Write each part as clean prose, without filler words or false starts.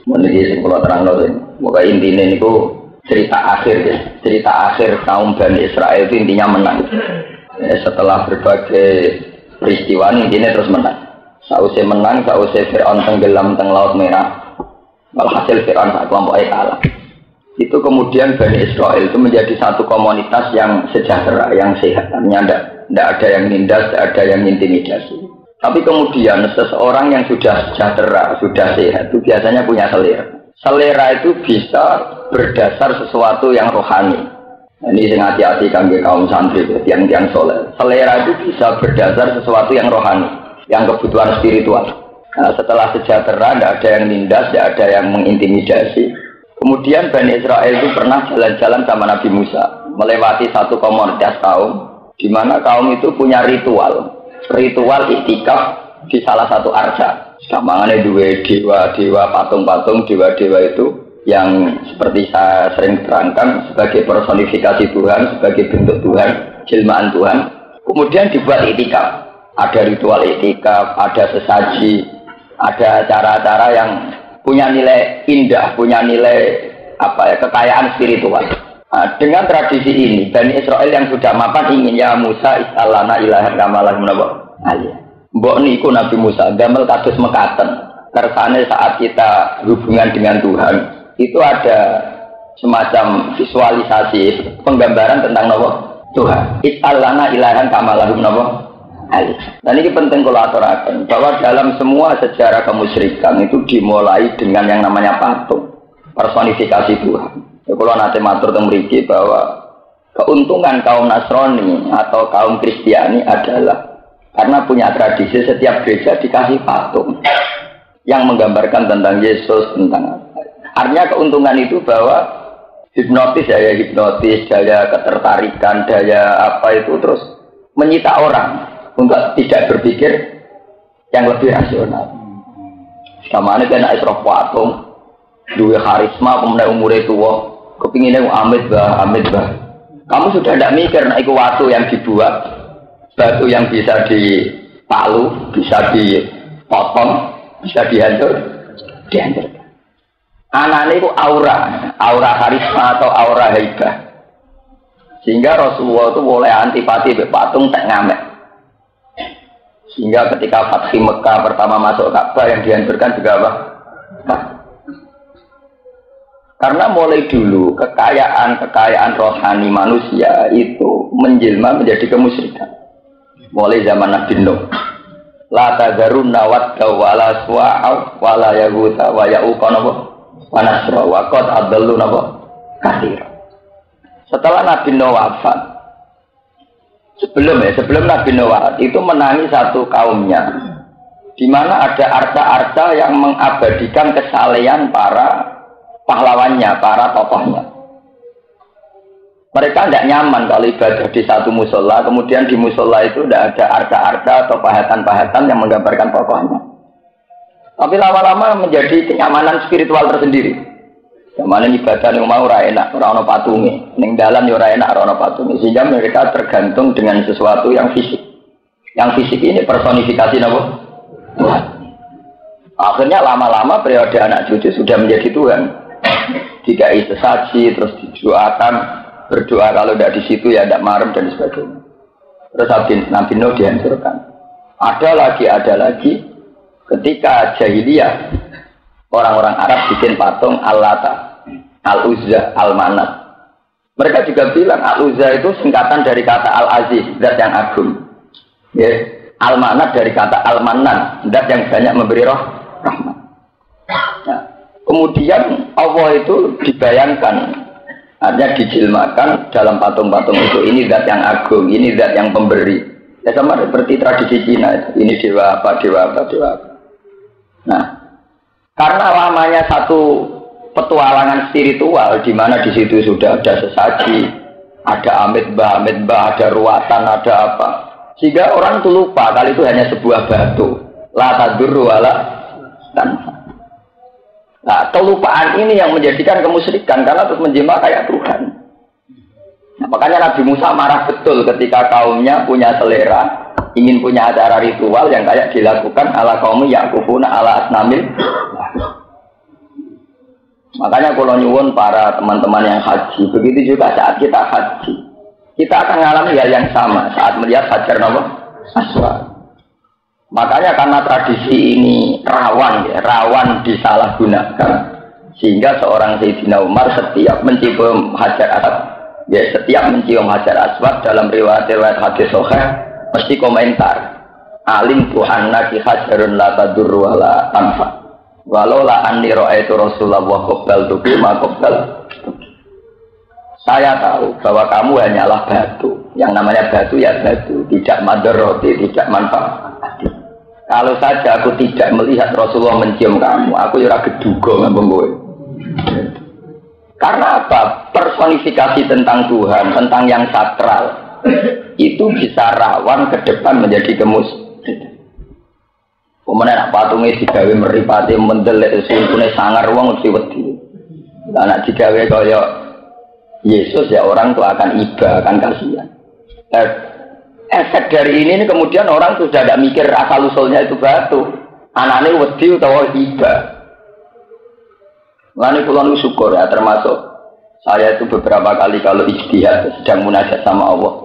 Menjadi sekolah terang loh. Moga intinya niku cerita akhir ya. Cerita akhir kaum Bani Israel itu intinya menang. Setelah berbagai peristiwa intinya terus menang. Sausai menang, sausai Fir'aun tenggelam teng Laut Merah. Walhasil Fir'aun saat kelompoknya kalah. Itu kemudian Bani Israel itu menjadi satu komunitas yang sejahtera, yang sehat. Artinya tidak ada yang nindas, tidak ada yang intimidasi. Tapi kemudian seseorang yang sudah sejahtera, sudah sehat, itu biasanya punya selera. Selera itu bisa berdasar sesuatu yang rohani. Ini yang hati-hati kangge kaum santri, tiang-tiang soleh. Selera itu bisa berdasar sesuatu yang rohani, yang kebutuhan spiritual. Nah, setelah sejahtera, tidak ada yang nindas, tidak ada yang mengintimidasi. Kemudian Bani Israel itu pernah jalan-jalan sama Nabi Musa, melewati satu komunitas kaum, di mana kaum itu punya ritual iktikaf di salah satu arca. Gampangannya dua dewa, patung-patung dewa-dewa itu yang seperti saya sering terangkan sebagai personifikasi Tuhan, sebagai bentuk Tuhan, jelmaan Tuhan. Kemudian dibuat iktikaf. Ada ritual iktikaf, ada sesaji, ada cara-cara yang punya nilai indah, punya nilai kekayaan spiritual. Nah, dengan tradisi ini, Bani Israel yang sudah mapan ingin ya Musa is'alana ilahan kamalah menapa aliyah. Mbok niku Nabi Musa gamel kados mekaten. Kersane saat kita hubungan dengan Tuhan, itu ada semacam visualisasi penggambaran tentang napa Tuhan. Is'alana ilahan kamalah menapa aliyah. Dan ini penting kalau aturaken bahwa dalam semua sejarah kemusyrikan itu dimulai dengan yang namanya patung, personifikasi Tuhan. Kalau nanti matur temriki bahwa keuntungan kaum Nasrani atau kaum Kristiani adalah karena punya tradisi setiap gereja dikasih patung yang menggambarkan tentang Yesus, tentang apa. Artinya keuntungan itu bahwa daya hipnotis, daya ketertarikan, daya apa itu terus menyita orang untuk tidak berpikir yang lebih rasional. Sama ini kena isrof patung, dua karisma, kemudian umurnya tua. Kepinginnya amit bah. Kamu sudah tidak mikir naik waktu yang dibuat, batu yang bisa dipalu, bisa dipotong, bisa dihancur. Anaknya itu aura karisma atau aura haibah. Sehingga Rasulullah itu boleh antipati patung tak ngamek. Sehingga ketika Fatih Mekah pertama masuk Ka'bah yang dihancurkan juga apa? Karena mulai dulu kekayaan rohani manusia itu menjelma menjadi kemusyrikan. Mulai zaman Nabi Nuh. La tazarunna wadda wala suwa'a wala yaghutha wa ya'uqa wa nasra wa qad adallu katsira. Setelah Nabi Nuh wafat, sebelum Nabi Nuh wafat itu menangi satu kaumnya, di mana ada arca-arca yang mengabadikan kesalehan para pahlawannya, para tokohnya. Mereka tidak nyaman kalau ibadah di satu musola, kemudian di musola itu tidak ada arca-arca atau pahatan-pahatan yang menggambarkan tokohnya. Tapi lama-lama menjadi kenyamanan spiritual tersendiri. Zaman ibadah yang mau enak, orang patungi, ning dalan yo enak, orang patungi. Sehingga mereka tergantung dengan sesuatu yang fisik. Yang fisik ini personifikasi napa? Tuhan. Akhirnya lama-lama periode anak cucu sudah menjadi Tuhan. Jika itu sesaji terus didoakan, berdoa kalau tidak di situ ya tidak marem dan sebagainya. Terus Nabi Nuh dihancurkan. Ada lagi ketika jahiliyah orang-orang Arab bikin patung Al-Lata, Al-Uzza, Al-Manat. Mereka juga bilang Al-Uzza itu singkatan dari kata Al-Aziz, zat yang agung. Ya, Al-Manat dari kata Al-Manan, zat yang banyak memberi rahmat. Nah, kemudian Allah itu dibayangkan, artinya dijilmakan dalam patung-patung itu, ini zat yang agung, ini zat yang pemberi. Ya sama seperti tradisi Cina, ini dewa apa. Nah, karena lamanya satu petualangan spiritual di mana di situ sudah ada sesaji, ada amit bah, ada ruatan, ada apa, sehingga orang itu lupa kali itu hanya sebuah batu, la tadurru wala tanfa. Nah, kelupaan ini yang menjadikan kemusyrikan karena terus menjelma kayak Tuhan. Nah, makanya Nabi Musa marah betul ketika kaumnya punya selera, ingin punya acara ritual yang kayak dilakukan ala kaum yakufuna ala asnamil. Makanya kalau nyuwun para teman-teman yang haji, begitu juga saat kita haji, kita akan mengalami hal yang sama saat melihat Hajar Aswad. Makanya karena tradisi ini rawan disalahgunakan, sehingga seorang Sayyidina Umar setiap mencium Hajar Aswad, setiap mencium Hajar Aswad dalam riwayat hadis sahih mesti komentar, alim tuhannaki hajarun la tadur wa la tanfa. Walau la anni ra'aitu Rasulullah qabbaltu bima qabbal. Saya tahu bahwa kamu hanyalah batu. Yang namanya batu ya batu, tidak madarati, tidak manfaat. Kalau saja aku tidak melihat Rasulullah mencium kamu, aku ora geduga ngambung kowe. Karena apa? Personifikasi tentang Tuhan, tentang yang sakral itu bisa rawan ke depan menjadi kemusyrikan. Kemudian nak patungnya digawe meripati mendelek sumpune sangar wong mesti wedi. Lah nak digawe kaya Yesus ya orang tuh akan iba, akan kasihan. Efek dari ini kemudian orang sudah tidak mikir asal usulnya itu batu. Anaknya wedi utawa iba. Mulane kula nu syukur ya, termasuk saya itu beberapa kali kalau ijtihad sedang munajat sama Allah.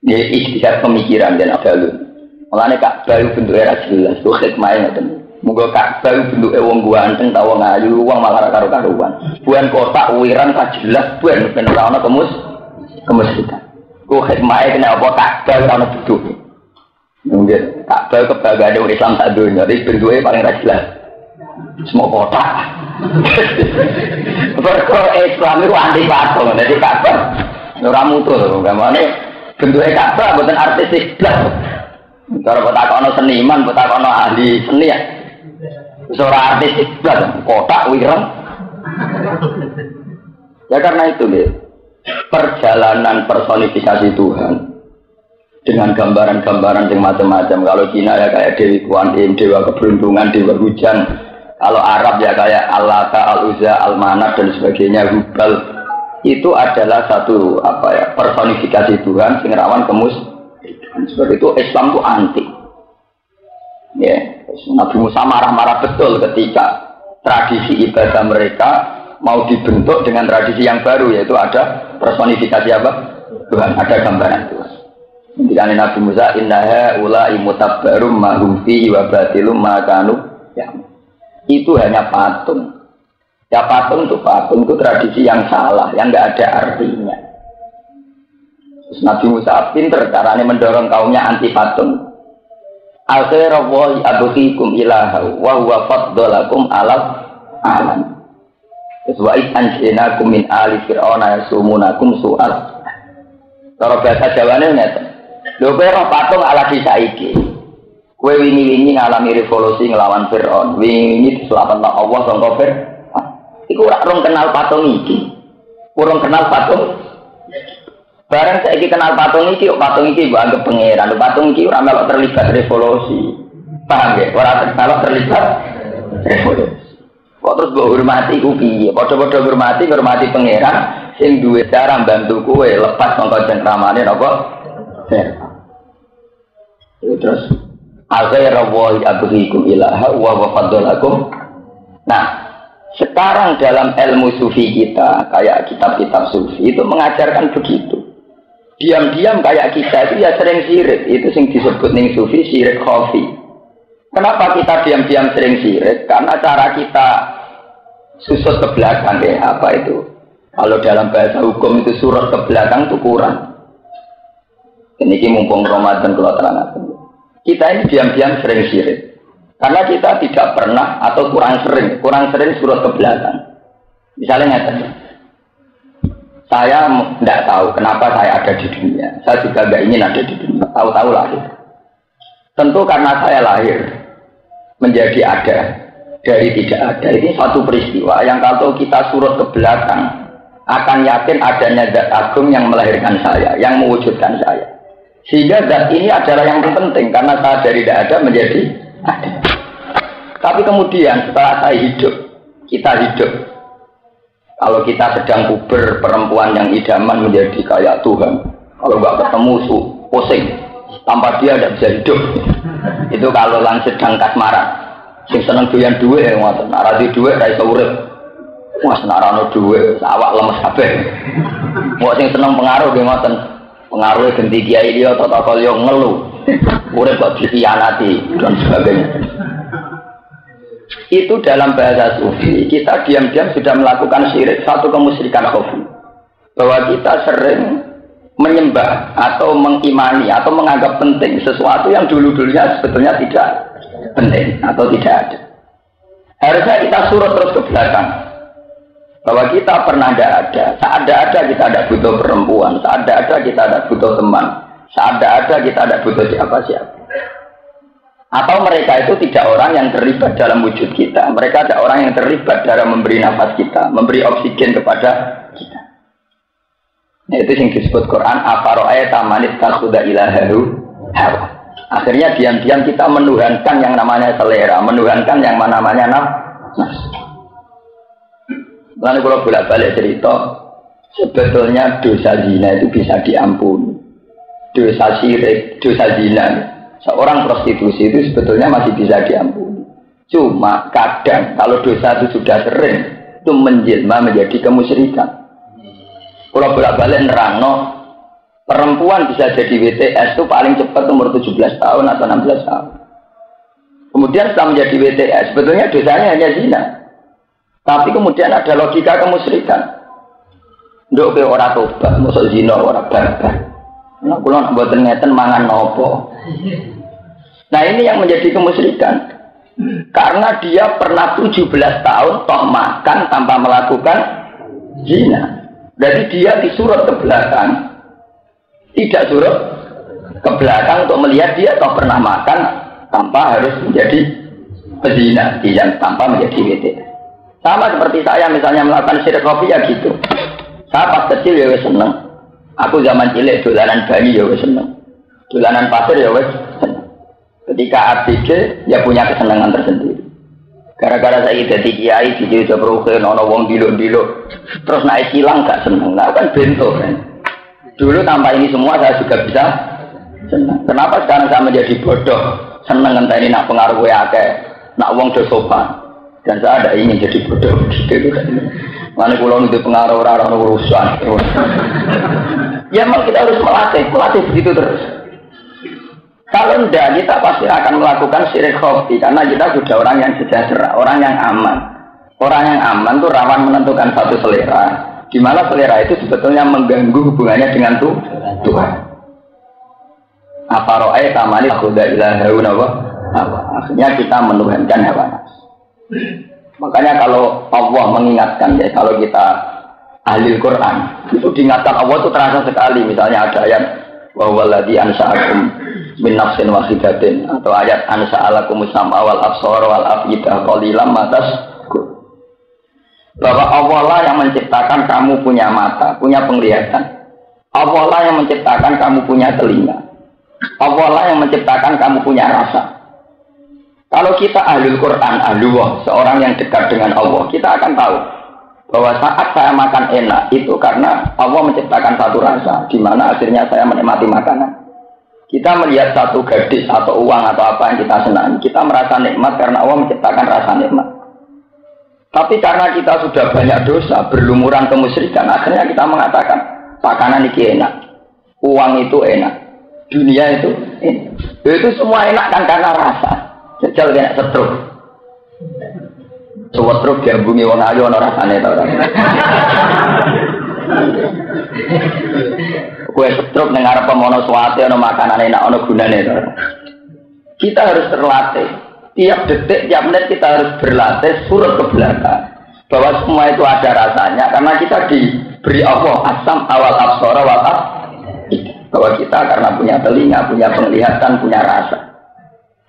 Ini ijtihad pemikiran dan adalun. Mulane Ka'bah bentuke ra jelas, kok hikmahe ngoten. Muga Ka'bah bentuke wong ganteng ta wong ayu, wong malah karo-karuan. Buan kotak wiran ka jelas buan ben ora ana kemusyrikan. Kok hikmahe kena apa Ka'bah ora ana bentuke. Mungkin Ka'bah kebanggaan Islam sak donya, iki bentuke paling ra jelas. Semua kotak. Mergo Islam itu anti patung, dadi Ka'bah ora mutul, gamane bentuke Ka'bah mboten artistik blas. Kalau kita kono seniman, kita kono ahli seni ya, seorang artis iklan, kotak wirang. Ya karena itu deh, perjalanan personifikasi Tuhan dengan gambaran-gambaran yang macam-macam. Kalau Cina ya kayak Dewi Kuan Im, Dewa Keberuntungan, Dewa Hujan. Kalau Arab ya kayak Al-Lata, Al-Uzza, Al-Manat dan sebagainya, Hubal. Itu adalah satu personifikasi Tuhan sing rawan kemusyrikan. Seperti itu Islam itu anti. Ya, Nabi Musa marah-marah betul ketika tradisi ibadah mereka mau dibentuk dengan tradisi yang baru, yaitu ada personifikasi apa? Tuhan, ada gambaran Tuhan. Ketika Nabi Musa innaha ulai mutabbarum ma hum fihi wa batilum ma kanu ya. Itu hanya patung. Ya patung itu tradisi yang salah, yang enggak ada artinya. Nabi Musa pinter caranya mendorong kaumnya anti patung. Al-khairu abghikum ilaha wa huwa faddalakum alal alam. Wa anjinakum min ali fir'auna yasumunakum su'al. Cara bahasa Jawane ngeten. Lho kowe ora patung ala disaiki. Kowe wingi-wingi ngalami revolusi nglawan Fir'aun. Wingi diselametno Allah sangka Fir'aun. Iku ora kenal patung iki. Kurang kenal patung. Barang saiki kenal patung iki mbok anggap pangeran. Patung iki ora melok terlibat revolusi. Paham ya? Ora melok terlibat revolusi. Kok terus mbok hormati ku piye? Padha-padha hormati pangeran sing duwe cara bantu kowe lepas saka cengkramane napa? Terus al-ghairu wa abghikum ilaha wa faddalakum. Nah, sekarang dalam ilmu sufi kita, kayak kitab-kitab sufi itu mengajarkan begitu. Diam-diam kayak kita itu ya sering syirik. Itu yang disebut ning sufi syirik khafi. Kenapa kita diam-diam sering syirik? Karena cara kita susut ke belakang ya, apa itu? Kalau dalam bahasa hukum itu surut ke belakang itu kurang. Ini mumpung Ramadan kalau terangkan. Kita ini diam-diam sering syirik. Karena kita tidak pernah atau kurang sering surut ke belakang. Misalnya tadi. Saya tidak tahu kenapa saya ada di dunia. Saya juga tidak ingin ada di dunia. Tahu-tahu lahir. Tentu karena saya lahir menjadi ada dari tidak ada. Ini satu peristiwa yang kalau kita surut ke belakang akan yakin adanya zat agung yang melahirkan saya, yang mewujudkan saya. Sehingga zat ini adalah yang terpenting karena saya dari tidak ada menjadi ada. Tapi kemudian setelah saya hidup, kita hidup. Kalau kita sedang puber, perempuan yang idaman menjadi kayak Tuhan. Kalau nggak ketemu pusing, tanpa dia tidak bisa hidup. Itu kalau sedang kasmaran. Sing seneng doyan duwe ngoten, ora di duwe ra iso urip. Mas narano duwe awak lemes kabeh. Mbok sing seneng pengaruh nggih ngoten. Pengaruhe genti kiai liya tata yo ngelu. Urip kok dikhianati dan sebagainya. Itu dalam bahasa sufi kita diam-diam sudah melakukan syirik, satu kemusyrikan khafi. Bahwa kita sering menyembah atau mengimani atau menganggap penting sesuatu yang dulu-dulunya sebetulnya tidak penting atau tidak ada. Harusnya kita surut terus ke belakang bahwa kita pernah ada, saat ada kita ada butuh perempuan, saat ada kita ada butuh teman, saat ada kita ada butuh siapa-siapa. Atau mereka itu tidak orang yang terlibat dalam wujud kita, mereka ada orang yang terlibat dalam memberi nafas kita, memberi oksigen kepada kita. Nah, itu yang disebut Quran afara'aita man ittakhadha ilahahu hawa. Akhirnya diam-diam kita menuhankan yang namanya selera, menuhankan yang namanya nafsu. Lalu kalau bolak-balik cerita, sebetulnya dosa zina itu bisa diampuni. Dosa syirik, dosa zina, seorang prostitusi itu sebetulnya masih bisa diampuni. Cuma kadang kalau dosa itu sudah sering, itu menjelma menjadi kemusyrikan. Kalau bolak-balik nerangno, perempuan bisa jadi WTS itu paling cepat umur 17 tahun atau 16 tahun. Kemudian setelah menjadi WTS, sebetulnya dosanya hanya zina. Tapi kemudian ada logika kemusyrikan. Nduk ke ora tobat, mosok zina ora barbar. Nek kula mboten ngeten mangan nopo. Nah, ini yang menjadi kemusyrikan. Karena dia pernah 17 tahun toh makan tanpa melakukan zina. Jadi dia disuruh ke belakang. Tidak suruh ke belakang untuk melihat dia toh pernah makan tanpa harus menjadi pezina, tidak tanpa menjadi WTS. Sama seperti saya misalnya melakukan syirik kopi ya gitu. Saya pas kecil ya wes seneng. Aku zaman cilik dolanan banyu ya wes seneng. Dolanan pasir ya wes seneng. Ketika ABG ya punya kesenangan tersendiri. Gara-gara saya jadi kiai di desa Peruhin, ono wong diluk-diluk, terus naik silang gak seneng. Nah kan bentuk kan. Dulu tanpa ini semua saya juga bisa seneng. Kenapa sekarang saya menjadi bodoh? Seneng entah ini nak pengaruh akeh, nak wong do sopan. Dan saya ada ingin jadi bodoh gitu kan. Mana pulau itu pengaruh orang urusan. Ya memang kita harus melatih begitu terus. Kalau tidak kita pasti akan melakukan syirik khofi karena kita sudah orang yang sejahtera, orang yang aman. Orang yang aman itu rawan menentukan satu selera. Di mana selera itu sebetulnya mengganggu hubungannya dengan Tuhan. Afara'aita man ittakhadha ilahahu hawa. Akhirnya kita menuhankan hawa nafsu. Makanya kalau Allah mengingatkan ya, kalau kita ahli Quran itu diingatkan Allah itu terasa sekali. Misalnya ada ayat wa huwallazi ansa'akum min nafsin wahidatin atau ayat ansa'alakumus sam'a wal absara wal afidah qalilan ma tashkurun. Bahwa Allah lah yang menciptakan kamu punya mata, punya penglihatan. Allah lah yang menciptakan kamu punya telinga. Allah lah yang menciptakan kamu punya rasa. Kalau kita ahlul Quran, ahlullah, seorang yang dekat dengan Allah, kita akan tahu bahwa saat saya makan enak itu karena Allah menciptakan satu rasa, di mana akhirnya saya menikmati makanan. Kita melihat satu gadis atau uang atau apa yang kita senangi, kita merasa nikmat karena Allah menciptakan rasa nikmat. Tapi karena kita sudah banyak dosa, berlumuran kemusyrikan, akhirnya kita mengatakan makanan ini enak, uang itu enak, dunia itu enak. Itu semua enak kan karena rasa. Jajal kena setruk. Coba truk diambungi wong ayu ana rasane ta ora. Kowe setruk ning arep mono suwate ana makanan enak ana gunane ta. Kita harus terlatih. Tiap detik, tiap menit kita harus berlatih surut ke belakang. Bahwa semua itu ada rasanya karena kita diberi Allah asam awal absara wal bahwa kita karena punya telinga, punya penglihatan, punya rasa.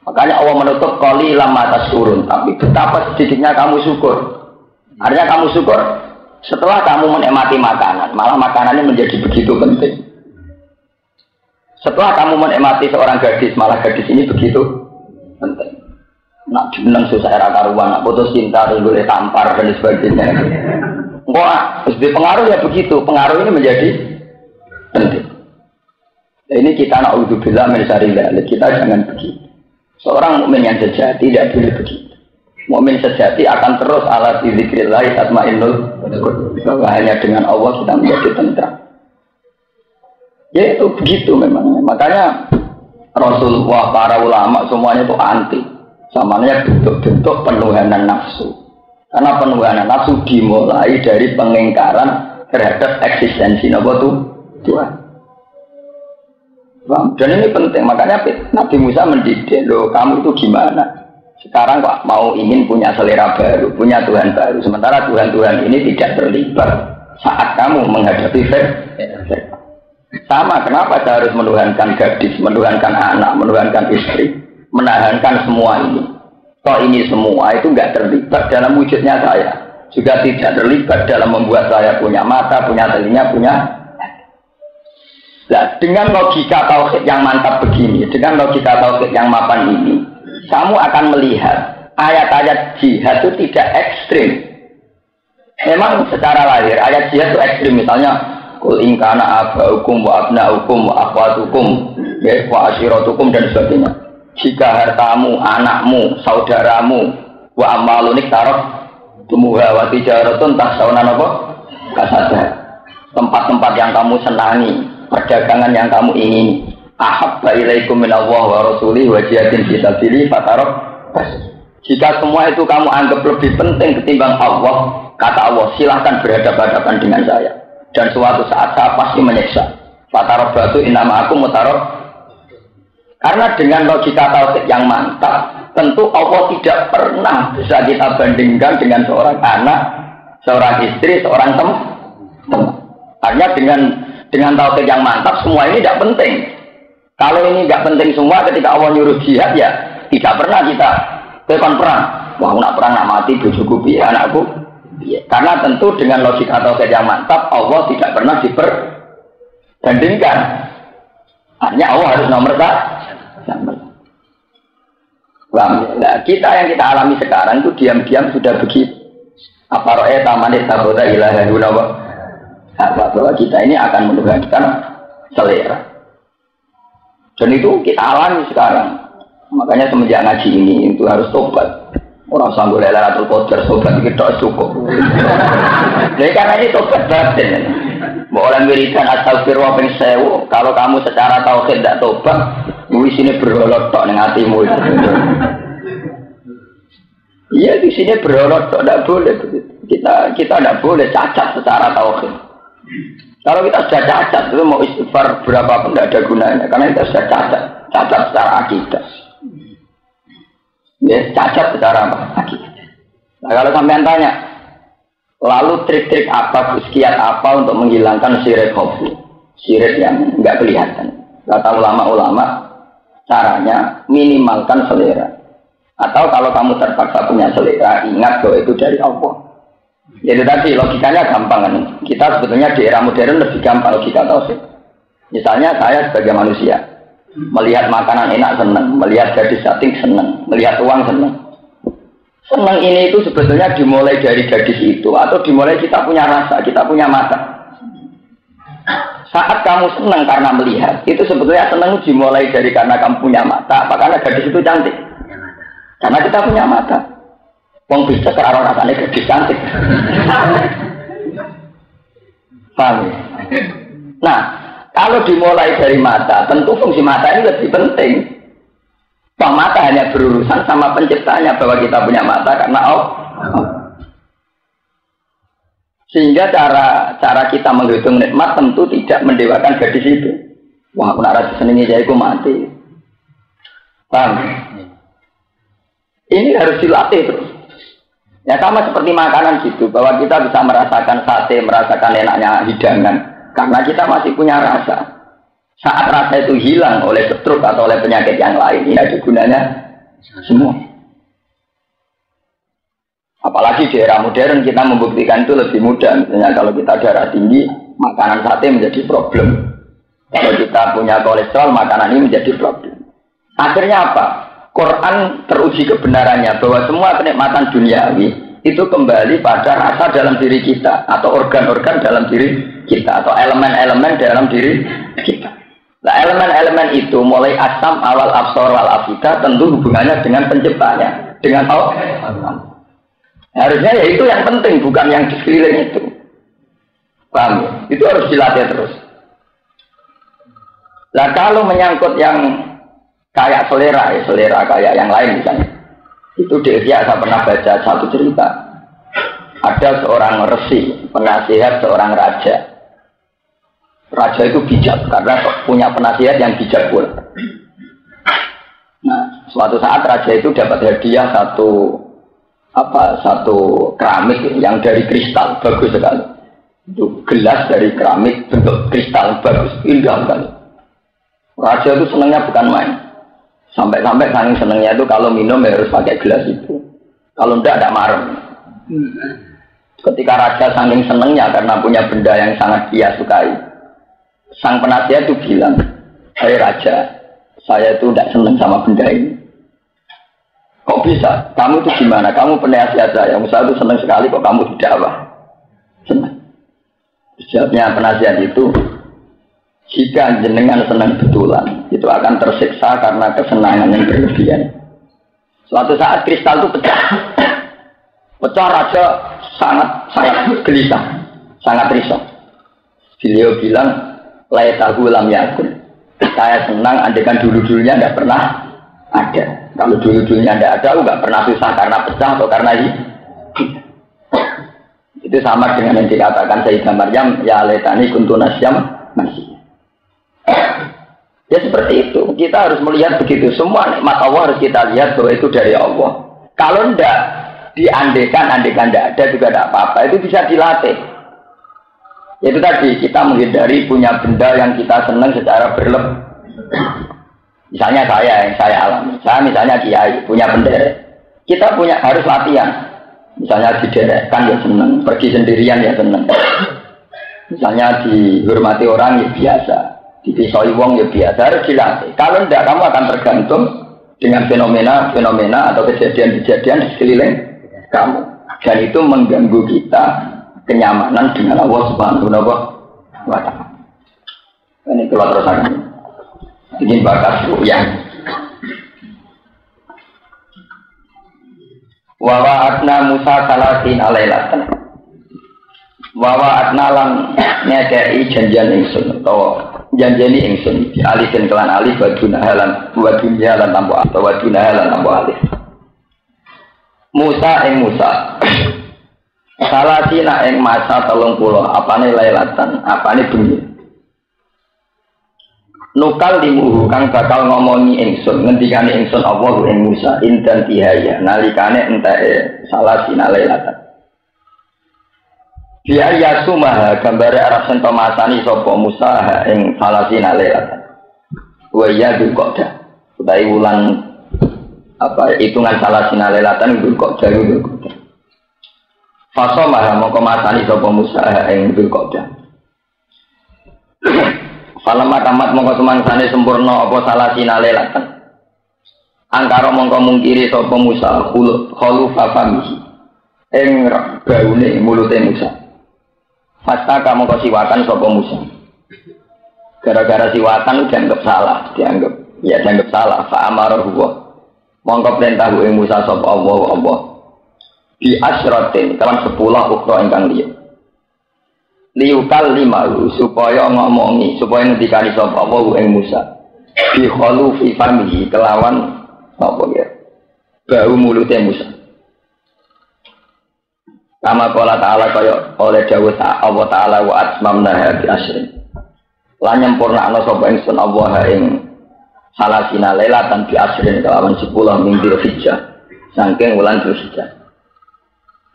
Makanya Allah menutup qalilan ma tashkurun, tapi betapa sedikitnya kamu syukur. Artinya kamu syukur setelah kamu menikmati makanan, malah makanannya menjadi begitu penting. Setelah kamu menikmati seorang gadis, malah gadis ini begitu penting. Nak jeneng susah era karuan, nak putus cinta, boleh tampar dan sebagainya. Enggak, pengaruh ya begitu. Pengaruh ini menjadi penting. Nah, ini kita na'udzubillah min syarri dzalik. Kita jangan begitu. Seorang mukmin yang sejati tidak boleh begitu. Mukmin sejati akan terus ala dzikrillah tatmainnul qulub. Hanya dengan Allah kita menjadi tentram. Ya itu begitu memang. Makanya Rasulullah, para ulama semuanya itu anti. Samanya bentuk-bentuk penuhanan nafsu. Karena penuhanan nafsu dimulai dari pengingkaran terhadap eksistensi Tuhan. Dan ini penting. Makanya Nabi Musa mendidik, loh kamu itu gimana? Sekarang kok mau ingin punya selera baru, punya Tuhan baru. Sementara Tuhan-Tuhan ini tidak terlibat saat kamu menghadapi Fir'aun. Sama, kenapa saya harus menuhankan gadis, menuhankan anak, menuhankan istri, menahankan semua ini? Kok ini semua itu nggak terlibat dalam wujudnya saya, juga tidak terlibat dalam membuat saya punya mata, punya telinga, punya. Nah, dengan logika tauhid yang mantap begini, dengan logika tauhid yang mapan ini, kamu akan melihat ayat-ayat jihad itu tidak ekstrim. Memang secara lahir ayat jihad itu ekstrim, misalnya kul in kana abaukum wa abnaukum wa akhwatukum wa ashiratukum dan sebagainya. Jika hartamu, anakmu, saudaramu wa amalunik taraf tumuha wa tijaratun tahsaunan apa? Kasada. Tempat-tempat yang kamu senangi, perdagangan yang kamu ingini. Ahabba ilaikum minallah wa rasulih wa jihadin fisabilillah fatarab. Jika semua itu kamu anggap lebih penting ketimbang Allah, kata Allah, silahkan berhadapan-hadapan dengan saya. Dan suatu saat saya pasti menyiksa. Fatarab batu inama aku mutarab. Karena dengan logika tauhid yang mantap, tentu Allah tidak pernah bisa kita bandingkan dengan seorang anak, seorang istri, seorang teman. Artinya dengan tauhid yang mantap, semua ini tidak penting. Kalau ini nggak penting semua, ketika Allah nyuruh jihad ya tidak pernah kita tekan perang. Wah, nak perang nak mati bojoku piye anakku. Piye. Karena tentu dengan logika tauhid yang mantap, Allah tidak pernah diperbandingkan. Hanya Allah harus nomor satu. Nah, kita yang kita alami sekarang itu diam-diam sudah begitu. Apa roe tamanit taboda ilaha illallah. Bahwa kita ini akan menuhankan selera. Dan itu kita alami sekarang. Makanya semenjak ngaji ini itu harus tobat. Orang sanggup Lailatul Qadar tobat kita cukup. Jadi karena ini tobat batin. Boleh wiridan astagfirullah ping 1000. Kalau kamu secara tauhid tidak tobat, di sini berolot tok ning atimu. Iya di sini berolot tok, tidak boleh. Kita tidak boleh cacat secara tauhid. Kalau kita sudah cacat, itu mau istighfar berapa pun tidak ada gunanya. Karena kita sudah cacat secara akidah. Ya, cacat secara apa? Akidah. Nah, kalau sampean tanya, lalu trik-trik apa, kiat apa untuk menghilangkan syirik khafi? Syirik yang nggak kelihatan. Kata ulama-ulama, caranya minimalkan selera. Atau kalau kamu terpaksa punya selera, ingat bahwa itu dari Allah. Jadi tadi logikanya gampang kan. Kita sebetulnya di era modern lebih gampang logika tauhid. Misalnya saya sebagai manusia melihat makanan enak senang, melihat gadis cantik senang, melihat uang senang. Senang ini itu sebetulnya dimulai dari gadis itu atau dimulai kita punya rasa, kita punya mata. Saat kamu senang karena melihat, itu sebetulnya senang dimulai dari karena kamu punya mata, apa karena gadis itu cantik? Karena kita punya mata. Wong bisa karo rasane gadis cantik. Paham? Nah, kalau dimulai dari mata, tentu fungsi mata ini lebih penting. Bahwa mata hanya berurusan sama penciptanya, bahwa kita punya mata karena Allah. Sehingga cara kita menghitung nikmat tentu tidak mendewakan gadis itu. Wah, aku nak rasa senengnya jadi aku mati. Paham? Ini harus dilatih terus. Ya sama seperti makanan gitu, bahwa kita bisa merasakan sate, merasakan enaknya hidangan, karena kita masih punya rasa. Saat rasa itu hilang oleh stroke atau oleh penyakit yang lain, ini ada gunanya semua. Apalagi di era modern kita membuktikan itu lebih mudah. Misalnya kalau kita darah tinggi, makanan sate menjadi problem. Kalau kita punya kolesterol, makanan ini menjadi problem. Akhirnya apa? Quran teruji kebenarannya bahwa semua kenikmatan duniawi itu kembali pada rasa dalam diri kita atau organ-organ dalam diri kita atau elemen-elemen dalam diri kita. Nah, elemen-elemen itu mulai asam awal absor wal afida tentu hubungannya dengan penciptanya. dengan tahu. Harusnya ya itu yang penting, bukan yang di sekeliling itu. Paham ya? Itu harus dilatih terus. Nah kalau menyangkut yang kayak selera kayak yang lain misalnya, itu di Ihya saya pernah baca satu cerita. Ada seorang resi, penasihat seorang raja. Raja itu bijak karena punya penasihat yang bijak pula. Nah, suatu saat raja itu dapat hadiah satu keramik yang dari kristal, bagus sekali. Itu gelas dari keramik bentuk kristal, bagus, indah sekali. Raja itu senangnya bukan main. Sampai-sampai saking senangnya itu kalau minum ya harus pakai gelas itu. Kalau tidak ada marem. Ketika raja saking senangnya karena punya benda yang sangat dia sukai, sang penasihat itu bilang, "Hai raja, saya itu tidak senang sama benda ini." "Kok bisa? Kamu itu gimana? Kamu penasihat saya. Saya itu senang sekali, kok kamu tidak apa? Senang." Jawabnya penasihat itu, "Jika jenengan senang betulan, itu akan tersiksa karena kesenangan yang berlebihan." Suatu saat kristal itu pecah. Pecah, raja sangat gelisah, sangat risau. Beliau bilang, "Laitahu lam yakun." Saya senang andaikan dulu-dulunya tidak pernah ada. Kalau dulu-dulunya tidak ada, nggak pernah susah karena pecah atau karena ini. Itu sama dengan yang dikatakan Sayyidah Maryam, "Ya laitani kuntu nasyam masih." Ya seperti itu. Kita harus melihat begitu. Semua nikmat Allah harus kita lihat bahwa itu dari Allah. Kalau tidak diandekan tidak ada juga tidak apa-apa. Itu bisa dilatih. Itu tadi kita menghindari punya benda yang kita senang secara berlebih. Misalnya yang saya alami. Saya misalnya kiai punya bendera. Kita harus latihan. Misalnya diderekkan ya senang, pergi sendirian ya senang. Misalnya dihormati orang ya biasa, dipisoi wong ya biasa, harus dilatih. Kalau tidak, kamu akan tergantung dengan fenomena atau kejadian-kejadian di sekeliling kamu. Dan itu mengganggu kita kenyamanan dengan Allah Subhanahu wa Ta'ala. Ini keluar terus akan ingin bakas yang Wawaatna Musa salasin alailatan. Wawaatna lan ngekei janjian ingsun atau janjeni ingsun di alisin kelan alif waduna halan tanpa atau waduna halan tanpa alif. Musa Musa salasina masa 30 apane lailatan apane bengi. Nukal limuhu kang bakal ngomongi ingsun ngendikane ingsun Allah ing Musa indan tihaya nalikane enteke salasina lailatan. Dia yasumaha gambare arep sento masani sapa Musa ing salasina lailatan. Wa ya dukoda. Utawi wulan hitungan salasina lailatan dukoda dukoda. Fasomah mongko masani sapa Musa ing dukoda. Falamma tamat mongko semangsane sempurna apa salasina lailatan. Angkara mongko mungkiri sapa Musa khulu fafamihi. Ing baune mulute Musa. Fasta kamu kok siwakan sapa Musa. Gara-gara siwakan dianggap salah, dianggap salah. Fa amarahu. Mongko perintah ing Musa sapa Allah. Bi asratin kawan 10 ukra ingkang liya. Liukal limahu supaya ngomongi supaya ngendikani sapa Allah ing Musa bi khulufi famihi kelawan apa ya bau mulute Musa kama qala ta'ala kaya oleh dawuh Allah taala wa atmamna bi asrin lan nyempurnakno sapa ingsun Allah ing salasina lailatan bi asrin kelawan 10 min Dzulhijjah saking wulan Dzulhijjah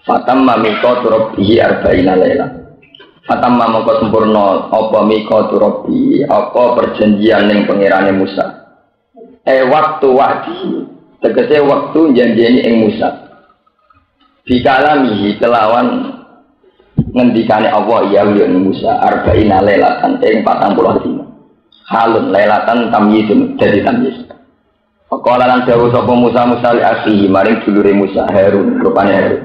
fatamma miqatu rabbih arba'ina lailatan. Fatamma mongko sempurna apa mika turabi apa perjanjian ning pangerane Musa. Waktu tegese waktu janjeni ing Musa. Bikalamihi kelawan ngendikane Allah ya ing Musa arba'ina lailatan ing 40 dina. Halun lailatan tamyizun dadi tamyiz. Faqala lan dawuh sapa Musa li akhihi maring dulure Musa Harun rupane Harun.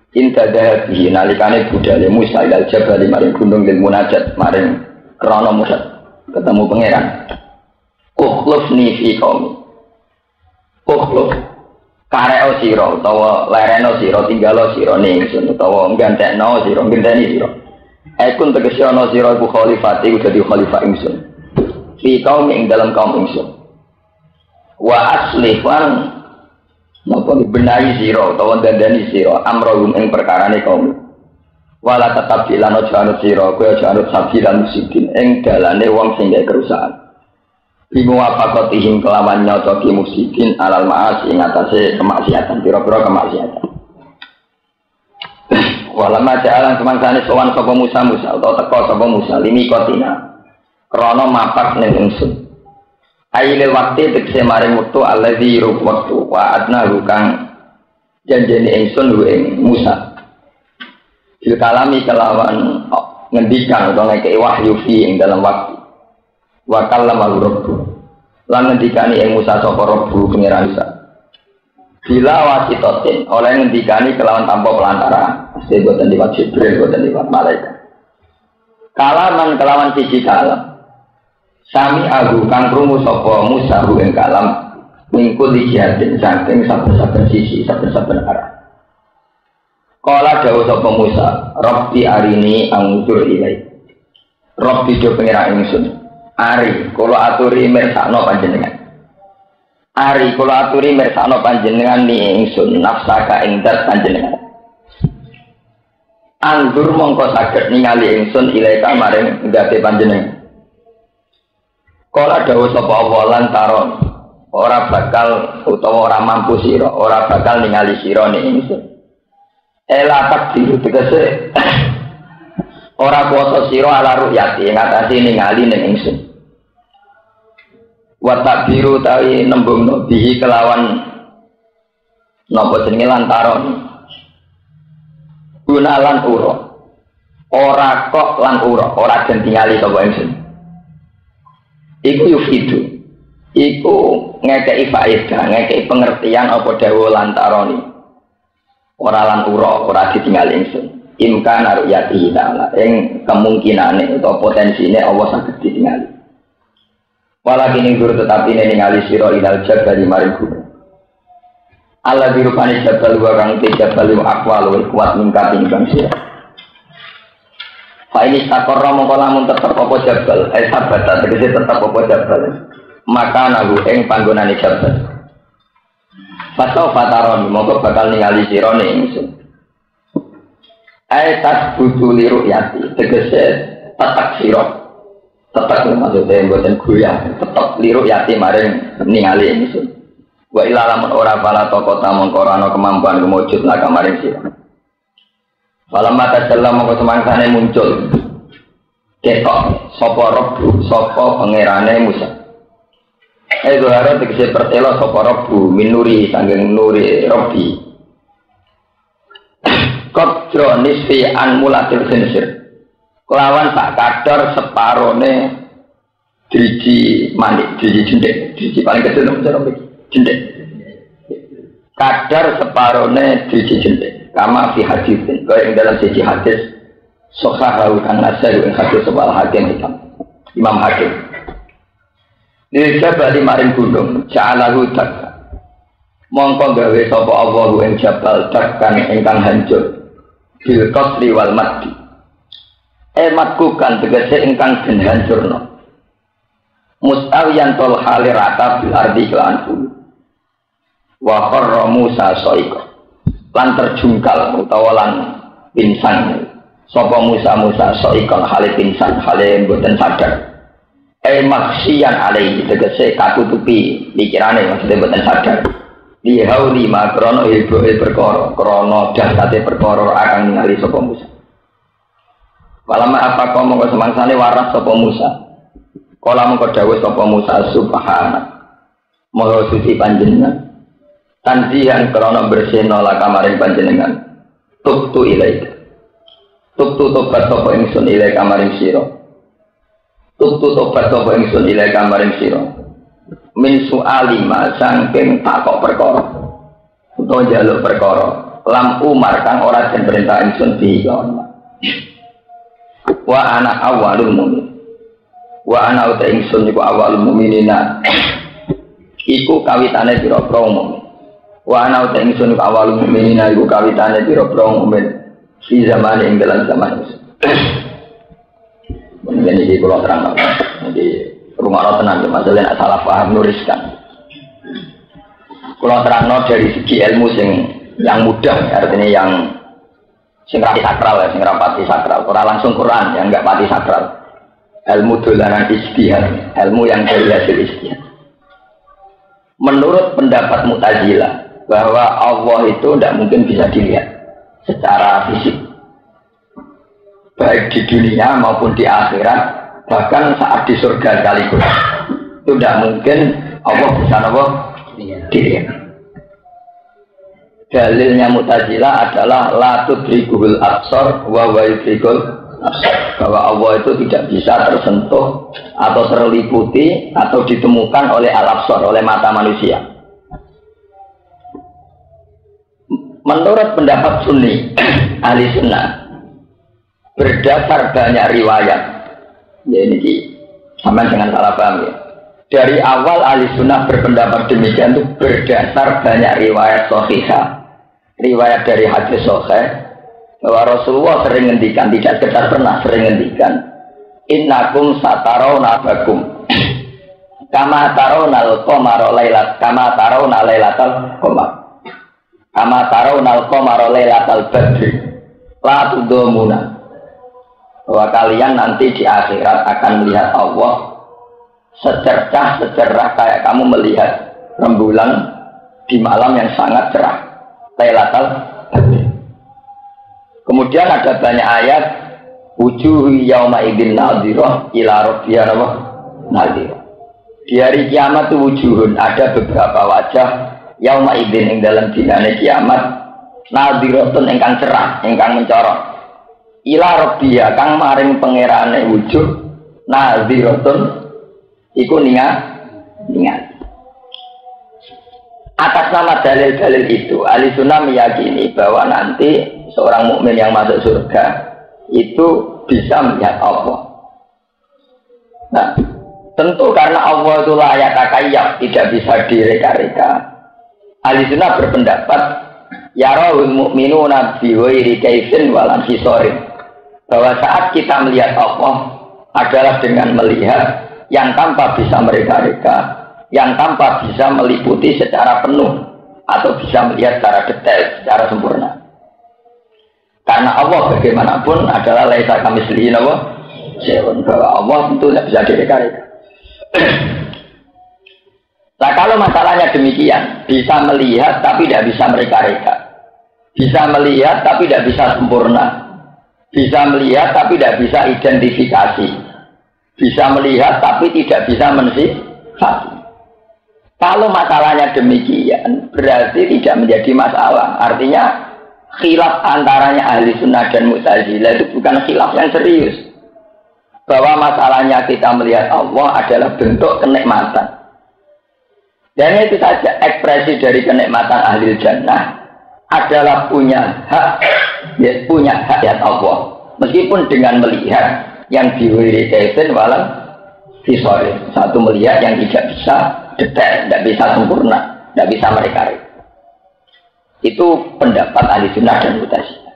Inta dahabihi nalikane budale Musa ilal jabal maring gunung lil munajat maring krana Musa ketemu pangeran. Ukhlufni fi qaumi. Ukhluf kareo sira utawa lereno sira tinggalo sira ning ingsun utawa gantekno sira ngenteni sira aikun tegese ana sira iku khalifat iku dadi khalifah ingsun fi kaum ing dalam kaum ingsun wa aslifan napa benahi sira utawa dandani sira amrahum ing perkarane kaum wala tetap bilan aja anut sira kowe aja anut sabilan musyrikin ing dalane wong sing gawe kerusakan bimu apakotihim kelawan nyocoki musyrikin alal ma'as ing atase kemaksiatan pira-pira kemaksiatan walama jalan semangsane sowan sapa Musa utawa teka sapa Musa limi kotina krana mapak ning ingsun aile waktu tekse maring wektu allazi rub wektu wa adna kang janjene ingsun ing Musa bil kalami kelawan ngendikan utawa ngekeki wahyu fi ing dalam waktu wa kallama rabbu lan ngendikani ing Musa sapa rabbu pangeran Musa bila wasitotin oleh ngendikani kelawan tanpa pelantara mesti boten liwat Jibril boten liwat malaikat kalaman kelawan siji kalam sami agu kang krungu sapa Musa ing kalam mingkul dijatin saking saben-saben sisi saben-saben arah kala dawuh sapa Musa rabbi arini anzur ilai rabbi do pangeran ingsun Ari, kalau aturi mersakno panjenengan. Ari, kalau aturi mersakno panjenengan ni ingsun nafsaka ing dat panjenengan. Anggur mongko saged ningali ingsun ilaika maring date panjenengan. Kala dawuh sapa Allah lan taron, ora bakal utawa ora mampu sira, ora bakal ningali sira ni ingsun. Ela takdir tegese ora kuasa sira ala ru'yati ngatasi ningali ning ingsun. Wa takbiru tawi nembungno bihi kelawan napa jenenge lantaron gunalan ura ora kok lan ura ora den tingali sapa ingsun iku yufidu iku ngekeki faedah ngekeki pengertian apa dawuh lantaroni ora lan ura ora ditingali ingsun imkan aruyati ta'ala ing kemungkinane utawa potensine Allah saged ditingali walakin inggur tetapi ningali sira ilal jabali maring gunung Allah dirupani jabal wa kang jabal wa aqwal kuat mingkat ingkang sira fa ini sakorra mongko lamun tetep apa jabal sabata tegese tetep apa jabal maka nahu ing panggonane jabal fasau fataron mongko bakal ningali sira ning ingsun tas butuh liru yati tegese tetap sira tetap maksudnya buatan goyah tetap liru yati maring ningali ingsun wa ila lamun ora bala tokota mongkorano kemampuan kemujud lah kamaring sira falamma tajalla mongko semangsane muncul ketok sapa Rabbu sapa pangerane Musa dohara tegese pertelo sapa Rabbu minuri sanging nuri Rabbi kodro nisfi an mulatil sinsir kelawan tak kadar separone driji manik, driji jendek, driji paling kecil cara jendek. Kadar separone driji jendek. Kama fi hadis, kaya yang dalam siji hadis sohahahu kan nasir yang hadis sebal hakim hitam, Imam Hakim. Nilai bali maring gunung, ja'alahu dak. Mongko gawe sapa Allahu ing jabal dakkan ingkang hancur. Bil qasri wal maddi. Matkukan tegese ingkang den hancurno mustawiyan tol hali rata bil ardi kelan bumi wa kharra Musa sa'iqa lan terjungkal utawa lan pingsan sapa Musa sa'iqa hale pingsan hale mboten sadar maksian alaihi tegese katutupi pikirane maksudnya mboten sadar li hauli ma krono ibu perkara krono dahsate perkara akan ningali sapa Musa. Walama apa kau mongko semangsane waras sapa Musa. Kala mongko dawuh sapa Musa subhana. Maha suci panjenengan. Tanzihan krana bersihna la kamaring panjenengan. Tubtu ilaika. Tubtu tobat sapa ingsun ilaika maring sira. Tubtu tobat sapa ingsun ilaika maring sira. Min su'ali ma sangking takok perkara. Utawa njaluk perkara. Lam umar kang ora den perintah ingsun diilang. Wa ana awalul mu'min wa ana uta ingsun iku awalul mu'minina iku kawitane pira-pira umum Wa ana uta ingsun awal mukminina iku kawitane pira-pira mukmin di zaman ing dalam zaman itu. Mungkin iki kula terang. Jadi rumah tenang masalah salah paham nuriskan. Kula terangno dari segi ilmu yang mudah, artinya yang sing rapati sakral ya, sing rapati sakral. Ora langsung Quran, yang enggak pati sakral. Ilmu dolanan ijtihad, ilmu yang dari hasil ijtihad. Menurut pendapat Mu'tazilah bahwa Allah itu tidak mungkin bisa dilihat secara fisik, baik di dunia maupun di akhirat, bahkan saat di surga sekaligus. Itu tidak mungkin Allah bisa dilihat. Dalilnya Mu'tazilah adalah la tudrikul absar wa huwa yudrikul absar, bahwa Allah itu tidak bisa tersentuh atau terliputi atau ditemukan oleh al-absar, oleh mata manusia. Menurut pendapat Sunni ahli sunnah, berdasar banyak riwayat, ya ini sama dengan salah paham ya. Dari awal ahli sunnah berpendapat demikian itu berdasar banyak riwayat sahihah, riwayat dari hadis sahih, bahwa Rasulullah sering ngendikan, tidak sekedar pernah sering ngendikan, innakum satarawna bakum kama tarawnal qamara lailat kama tarawna lailatal qamar kama tarawnal qamara lailatal badri la tudamuna, bahwa kalian nanti di akhirat akan melihat Allah secercah kayak kamu melihat rembulan di malam yang sangat cerah, lailatal badri. Kemudian ada banyak ayat wujuh yauma idzin nadhirah ila rabbiha nadhirah. Di hari kiamat itu wujuhun, ada beberapa wajah yauma idzin ing dalam dinane kiamat nadhiratun ingkang cerah, ingkang mencorong. Ila rabbiha kang maring pangerane wujuh nadhiratun iku ningat. Atas nama dalil-dalil itu, ahli sunnah meyakini bahwa nanti seorang mukmin yang masuk surga itu bisa melihat Allah. Nah, tentu karena Allah itu layak takayyab, tidak bisa direka-reka. Ahli sunnah berpendapat yarahul mu'minuna bi ghairi kaifin walan hisorin, bahwa saat kita melihat Allah adalah dengan melihat yang tanpa bisa mereka-reka, yang tanpa bisa meliputi secara penuh atau bisa melihat secara detail, secara sempurna. Karena Allah bagaimanapun adalah laisa kamitslihi syai'un, bahwa Allah tentu tidak bisa direka-reka. Nah, kalau masalahnya demikian, bisa melihat tapi tidak bisa mereka-reka, bisa melihat tapi tidak bisa sempurna, bisa melihat tapi tidak bisa identifikasi, bisa melihat tapi tidak bisa mensifati. Kalau masalahnya demikian, berarti tidak menjadi masalah. Artinya khilaf antaranya ahli sunnah dan Mu'tazilah itu bukan khilaf yang serius. Bahwa masalahnya kita melihat Allah adalah bentuk kenikmatan. Dan itu saja, ekspresi dari kenikmatan ahli jannah adalah punya hak, ya, punya hak ya Allah. Meskipun dengan melihat yang diwiri kaifin walam visori, satu melihat yang tidak bisa detail, tidak bisa sempurna, tidak bisa mereka. Itu pendapat ahli sunnah dan Mu'tazilah.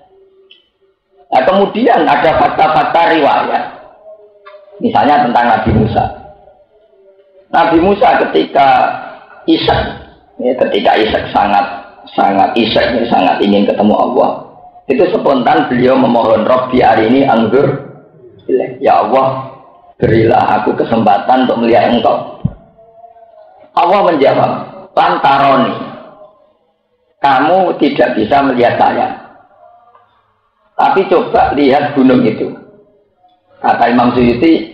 Nah, kemudian ada fakta-fakta riwayat, misalnya tentang Nabi Musa. Nabi Musa ketika Ishak, ya, ketika Ishak sangat ingin ketemu Allah, itu spontan beliau memohon, Rabbi arini anzur, ya Allah, berilah aku kesempatan untuk melihat Engkau. Allah menjawab, lantaroni, kamu tidak bisa melihat saya, tapi coba lihat gunung itu. Kata Imam Suyuti,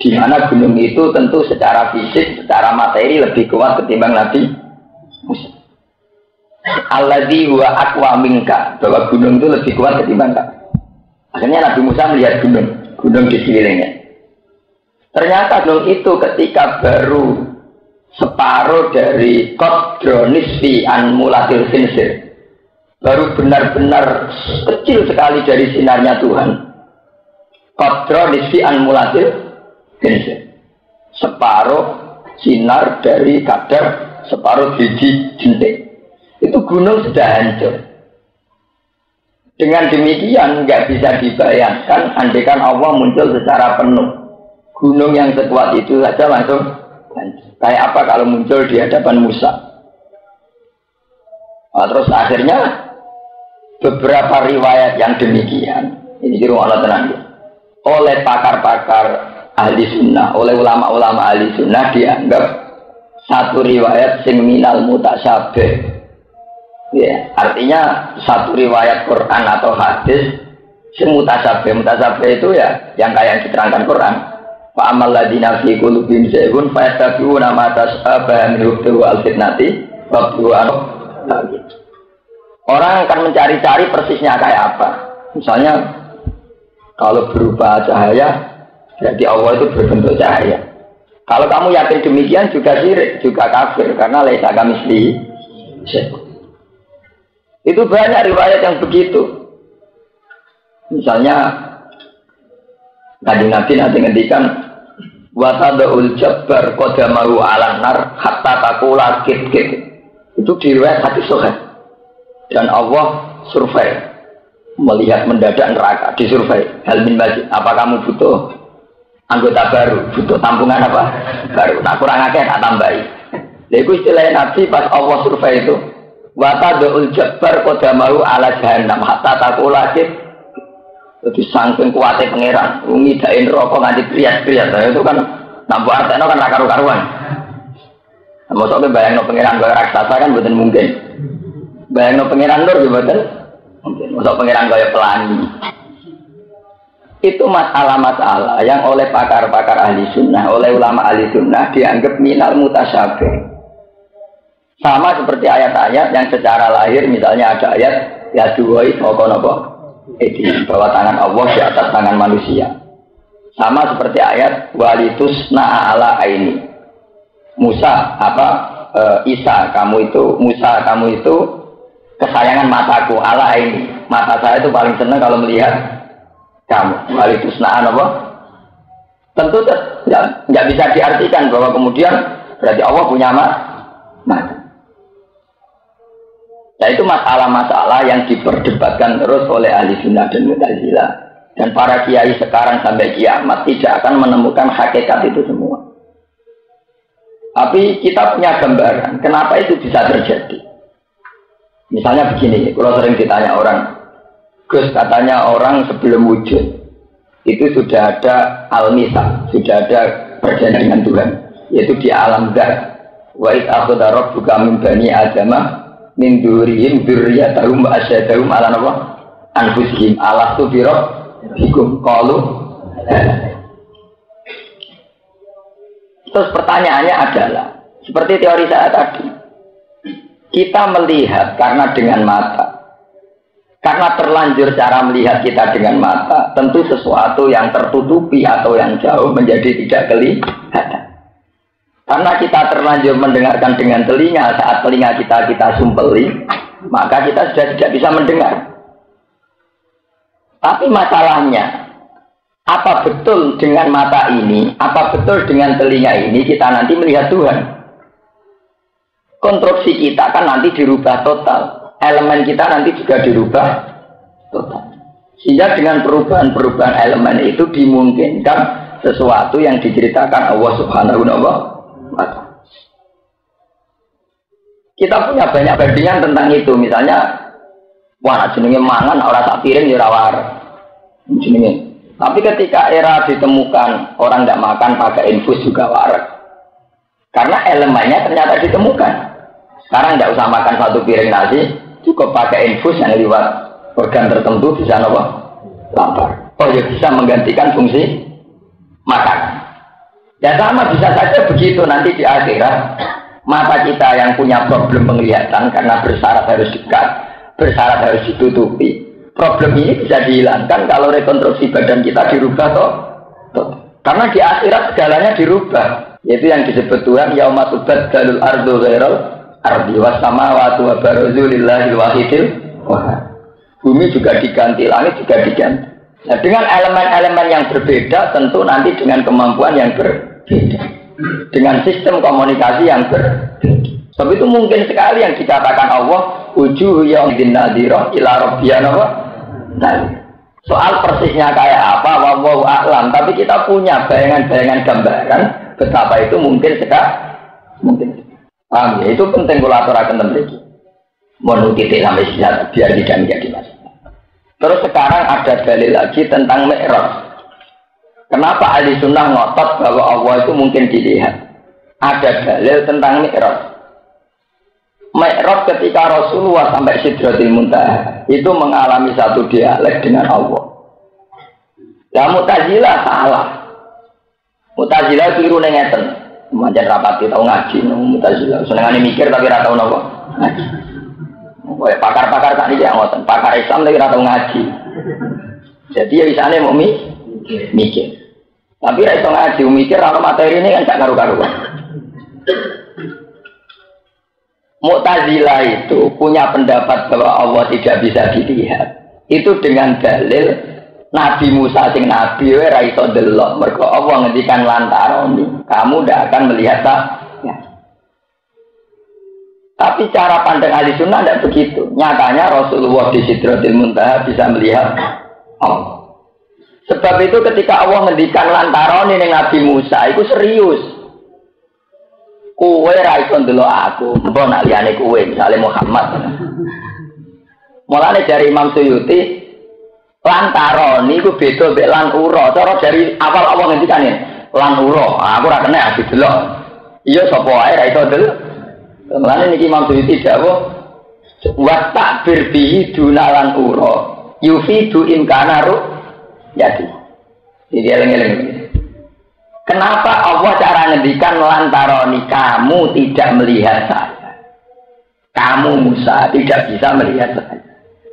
di mana gunung itu tentu secara fisik, secara materi lebih kuat ketimbang Nabi Musa. Alladzi huwa aqwa minka, bahwa gunung itu lebih kuat ketimbang kamu. Akhirnya Nabi Musa melihat gunung di sekelilingnya. Ternyata gunung itu ketika baru separuh dari qadra nisfi an mulatil khinsir, baru benar-benar kecil sekali dari sinarnya Tuhan. Qadra nisfi an mulatil khinsir, separuh sinar dari kadar separuh biji jentik. itu gunung sudah hancur. Dengan demikian nggak bisa dibayangkan andaikan Allah muncul secara penuh. Gunung yang sekuat itu saja langsung hancur. Kayak apa kalau muncul di hadapan Musa? Nah, terus akhirnya beberapa riwayat yang demikian ini di rumah tenang oleh pakar-pakar ahli sunnah, oleh ulama-ulama ahli sunnah dianggap satu riwayat sing minal mutasyabih. Ya, artinya satu riwayat Quran atau hadis sing mutasyabih. Mutasyabih itu ya yang kayak yang diterangkan Quran. Fa amal ladina fi qulubihim zaygun fa yattabi'una ma tashabaha min ibtigha al-fitnati wa ibtigha. Orang akan mencari-cari persisnya kayak apa. Misalnya kalau berupa cahaya, berarti Allah itu berbentuk cahaya. Kalau kamu yakin demikian juga syirik, juga kafir karena laisa kamitslihi syai'. Itu banyak riwayat yang begitu. Misalnya Kanjeng Nabi nanti ngendikan wa tadul jabbar qadamahu 'alan nar hatta taqula kit. Itu di riwayat hadis sahih. Dan Allah survei melihat mendadak neraka, disurvei. Hal min majid, apa kamu butuh anggota baru, butuh tampungan apa? Baru. Tak kurang akeh tak tambahi. Lha iku istilah Nabi pas Allah survei itu wa tadul jabbar qadamahu 'ala jahannam hatta taqula kit. Jadi saking kuatnya pangeran, ngidain rokok nganti kriat-kriat, itu kan nampu arteno kan karu-karuan. Maksudnya bayang no pangeran gaya raksasa kan betul mungkin. Bayang no pangeran nur juga betul mungkin. Maksud pangeran gaya pelangi. Itu masalah-masalah yang oleh pakar-pakar ahli sunnah, oleh ulama ahli sunnah dianggap minal mutasyabih. Sama seperti ayat-ayat yang secara lahir, misalnya ada ayat ya duwai nopo-nopo. Bahwa tangan Allah di atas tangan manusia. Sama seperti ayat walitusna ala aini. Musa Isa kamu itu kesayangan mataku ala aini. Mata saya itu paling senang kalau melihat kamu. Walitusna apa? Tentu tidak bisa diartikan bahwa kemudian berarti Allah punya mata. Nah itu masalah-masalah yang diperdebatkan terus oleh ahli sunnah dan mu'tazilah. Dan para kiai sekarang sampai kiamat tidak akan menemukan hakikat itu semua. Tapi kita punya gambaran, kenapa itu bisa terjadi. Misalnya begini, kalau sering ditanya orang, Gus katanya orang sebelum wujud, itu sudah ada al-misa, sudah ada perjanjian dengan Tuhan. Yaitu di alam dzat. Wa idh akhadha rabbuka min bani adama min durihim dzurriyyatahum wa asyhadahum ala nafsihim anfusihim alastu bi rabbikum qalu. Terus pertanyaannya adalah seperti teori saya tadi, kita melihat karena dengan mata, karena terlanjur cara melihat kita dengan mata, tentu sesuatu yang tertutupi atau yang jauh menjadi tidak kelihatan. Karena kita terlanjur mendengarkan dengan telinga, saat telinga kita sumpeli, maka kita sudah tidak bisa mendengar. Tapi masalahnya, apa betul dengan mata ini, apa betul dengan telinga ini kita nanti melihat Tuhan? Konstruksi kita kan nanti dirubah total. Elemen kita nanti juga dirubah total. Sehingga dengan perubahan-perubahan elemen itu dimungkinkan sesuatu yang diceritakan Allah Subhanahu wa Ta'ala. Kita punya banyak bandingan tentang itu. Misalnya, wah jenenge mangan orang sak piring ya ora waras. Jenenge. Tapi ketika era ditemukan orang tidak makan pakai infus juga waras. Karena elemennya ternyata ditemukan. Sekarang tidak usah makan satu piring nasi, cukup pakai infus yang lewat organ tertentu bisa lapar. Oh ya bisa menggantikan fungsi makan. Ya sama bisa saja begitu nanti di akhirat mata kita yang punya problem penglihatan karena bersyarat harus dekat, bersyarat harus ditutupi. Problem ini bisa dihilangkan kalau rekonstruksi badan kita dirubah toh. Karena di akhirat segalanya dirubah. Yaitu yang disebut Tuhan yauma tubaddalul ardu ghairal ardi was samawati wa barazu lillahil wahidil qahhar. Bumi juga diganti, langit juga diganti. Nah, dengan elemen-elemen yang berbeda tentu nanti dengan kemampuan yang berbeda. Dengan sistem komunikasi yang berbeda. Sebab itu mungkin sekali yang dikatakan Allah, wujuh yaumidin nadhirah ila rabbiyana apa? Nah, soal persisnya kayak apa, wallahu a'lam. Tapi kita punya bayangan-bayangan gambaran betapa itu mungkin sekali. Mungkin. Paham ya? Itu penting kula aturaken mriki. Mohon titik sampai sihat biar tidak menjadi masalah. Terus sekarang ada dalil lagi tentang Mi'raj. Kenapa ahli sunnah ngotot bahwa Allah itu mungkin dilihat? Ada dalil tentang Mi'raj. Mi'raj ketika Rasulullah sampai Sidratil Muntaha itu mengalami satu dialek dengan Allah. Ya Mu'tazilah salah. Mu'tazilah keliru ngeten. Manjan rapati tau ngaji Mu'tazilah. Senengane mikir tapi ora tau napa. Ngaji. Pakar-pakar tak niki ngoten. Pakar Islam tapi ora tau ngaji. Jadi ya isane mau mikir. Tapi ra iso ngaji mikir ora materi ini kan gak karu-karuan. Mu'tazilah itu punya pendapat bahwa Allah tidak bisa dilihat. Itu dengan dalil Nabi Musa sing nabi ora iso delok mergo Allah ngendikan lantaran kamu ndak akan melihat ya. Tapi cara pandang ahli sunnah tidak begitu. Nyatanya Rasulullah di Sidratil Muntaha bisa melihat Allah. Sebab itu ketika Allah ngendikan lantaran ini Nabi Musa itu serius. Kowe ra iso ndelok aku, mbok nak liyane kowe, misale Muhammad. Mulane dari Imam Suyuti, lantaran niku beda mek lan ura. Cara dari awal Allah ngendikane, lan ura, aku ora kena didelok. Iya sapa wae ra iso ndelok. Mulane niki Imam Suyuti dawuh, wa ta'bir bihi dunalan ura, yufidu imkana ru jadi. Jadi eleng-eleng. Kenapa Allah cara ngendikan lantaroni kamu tidak melihat saya? Kamu Musa tidak bisa melihat saya.